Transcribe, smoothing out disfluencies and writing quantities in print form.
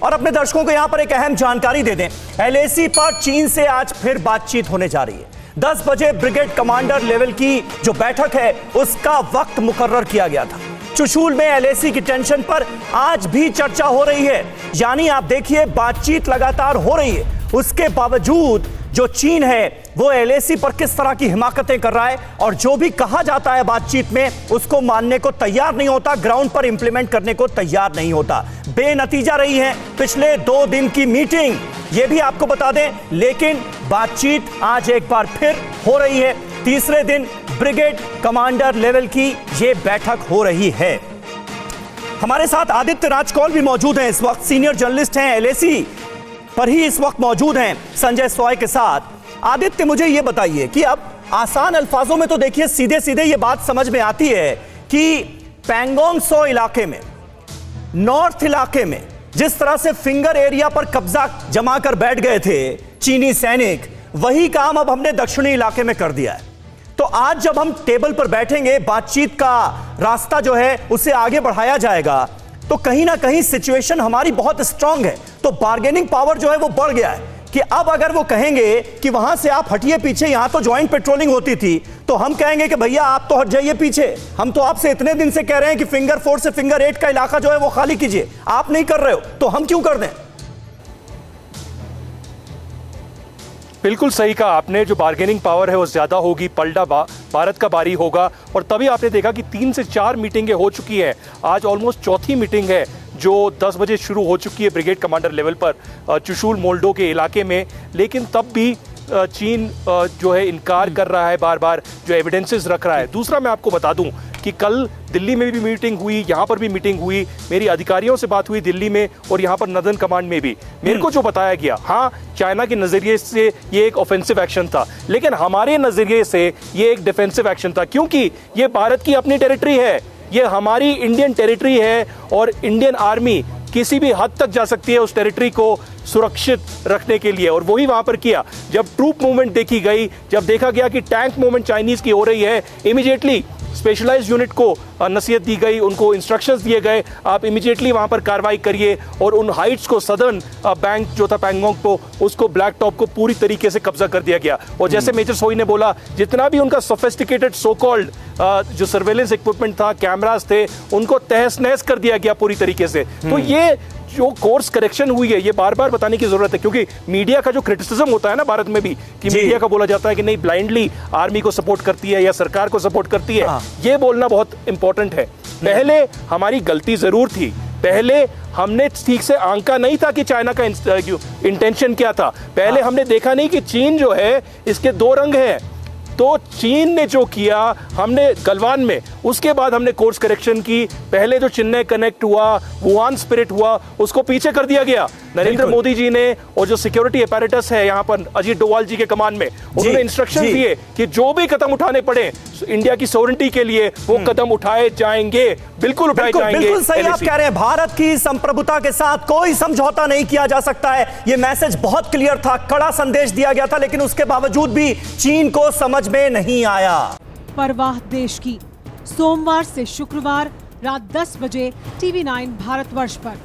और अपने दर्शकों को यहां पर एक अहम जानकारी दे दें। एलएसी पर चीन से आज फिर बातचीत होने जा रही है। 10 बजे ब्रिगेड कमांडर लेवल की जो बैठक है उसका वक्त मुकर्रर किया गया था। चुशूल में एलएसी की टेंशन पर आज भी चर्चा हो रही है। यानी आप देखिए, बातचीत लगातार हो रही है, उसके बावजूद जो चीन है वो एलएसी पर किस तरह की हिमाकतें कर रहा है और जो भी कहा जाता है बातचीत में उसको मानने को तैयार नहीं होता, ग्राउंड पर इंप्लीमेंट करने को तैयार नहीं होता। बेनतीजा रही है पिछले 2 दिन की मीटिंग, ये भी आपको बता दें। लेकिन बातचीत आज एक बार फिर हो रही है। तीसरे दिन ब्रिगेड कमांडर लेवल की ये बैठक हो रही है। हमारे साथ आदित्य राजकौल भी मौजूद हैं, इस वक्त सीनियर जर्नलिस्ट हैं, एलएसी पर ही इस वक्त मौजूद हैं संजय सॉय के साथ। आदित्य, मुझे ये बताइए कि अब आसान अल्फाजों में तो देखिए सीधे सीधे ये बात समझ में आती है कि पैंगोंग सो इलाके में, नॉर्थ इलाके में जिस तरह से फिंगर एरिया पर कब्जा जमा कर बैठ गए थे चीनी सैनिक, वही काम अब हमने दक्षिणी इलाके में कर दिया है। तो आज जब हम टेबल पर बैठेंगे, बातचीत का रास्ता जो है उसे आगे बढ़ाया जाएगा, तो कहीं ना कहीं सिचुएशन हमारी बहुत स्ट्रांग है। तो बार्गेनिंग पावर जो है वो बढ़ गया है कि अब अगर वो कहेंगे कि वहां से आप हटिए पीछे, यहां तो ज्वाइंट पेट्रोलिंग होती थी, तो हम कहेंगे कि भैया आप तो हट जाइए पीछे, हम तो आपसे इतने दिन से कह रहे हैं कि फिंगर 4 से फिंगर 8 का इलाका जो है वो खाली कीजिए, आप नहीं कर रहे हो, तो हम क्यों कर दें? बिल्कुल सही कहा आपने, जो बार्गेनिंग पावर है वो ज़्यादा होगी, पलटा भारत का बारी होगा। और तभी आपने देखा कि 3 से 4 मीटिंगें हो चुकी हैं। आज ऑलमोस्ट चौथी मीटिंग है जो 10 बजे शुरू हो चुकी है ब्रिगेड कमांडर लेवल पर चुशूल मोल्डो के इलाके में। लेकिन तब भी चीन जो है इनकार कर रहा है, बार बार जो एविडेंसेस रख रहा है। दूसरा मैं आपको बता दूं कि कल दिल्ली में भी मीटिंग हुई, यहाँ पर भी मीटिंग हुई, मेरी अधिकारियों से बात हुई दिल्ली में और यहाँ पर नदन कमांड में भी। मेरे को जो बताया गया, हाँ चाइना के नज़रिए से ये एक ऑफेंसिव एक्शन था, लेकिन हमारे नज़रिए से ये एक डिफेंसिव एक्शन था, क्योंकि ये भारत की अपनी टेरिटरी है, ये हमारी इंडियन टेरिटरी है और इंडियन आर्मी किसी भी हद तक जा सकती है उस टेरिटरी को सुरक्षित रखने के लिए। और वही वहां पर किया। जब ट्रूप मूवमेंट देखी गई, जब देखा गया कि टैंक मूवमेंट चाइनीज की हो रही है, इमीडिएटली स्पेशलाइज्ड यूनिट को नसीहत दी गई, उनको इंस्ट्रक्शंस दिए गए, आप इमीडिएटली वहां पर कार्रवाई करिए और उन हाइट्स को, सदर्न बैंक जो था पैंगोंग को, उसको ब्लैक टॉप को पूरी तरीके से कब्जा कर दिया गया। और जैसे मेजर सोई ने बोला, जितना भी उनका सोफिस्टिकेटेड सो कॉल्ड जो सर्वेलेंस इक्विपमेंट था, कैमरास थे, उनको तहस नहस कर दिया गया पूरी तरीके से। तो ये जो कोर्स करेक्शन हुई है, ये बार बार बताने की जरूरत है, क्योंकि मीडिया का जो क्रिटिसिज्म होता है ना भारत में भी, कि मीडिया का बोला जाता है कि नहीं ब्लाइंडली आर्मी को सपोर्ट करती है या सरकार को सपोर्ट करती है, ये बोलना बहुत इंपॉर्टेंट है। पहले हमारी गलती जरूर थी, पहले हमने ठीक से आंका नहीं था कि चाइना का इंटेंशन क्या था। पहले हमने देखा नहीं कि चीन जो है इसके 2 रंग हैं। तो चीन ने जो किया हमने गलवान में, उसके बाद हमने कोर्स करेक्शन की। पहले जो चेन्नई कनेक्ट हुआ, वुहान स्पिरिट हुआ, उसको पीछे कर दिया गया। नरेंद्र मोदी जी ने और जो सिक्योरिटी अपैरेटस है यहाँ पर अजीत डोवाल जी के कमान में, उन्होंने इंस्ट्रक्शन दिए कि जो भी कदम उठाने पड़े इंडिया की सोवरेनिटी के लिए, वो कदम उठाए जाएंगे, बिल्कुल उठाए जाएंगे। बिल्कुल सही आप कह रहे हैं, भारत की संप्रभुता के साथ कोई समझौता नहीं किया जा सकता है। ये मैसेज बहुत क्लियर था, कड़ा संदेश दिया गया था, लेकिन उसके बावजूद भी चीन को समझ में नहीं आया। परवाह देश की, सोमवार से शुक्रवार रात 10 बजे TV9 भारतवर्ष पर।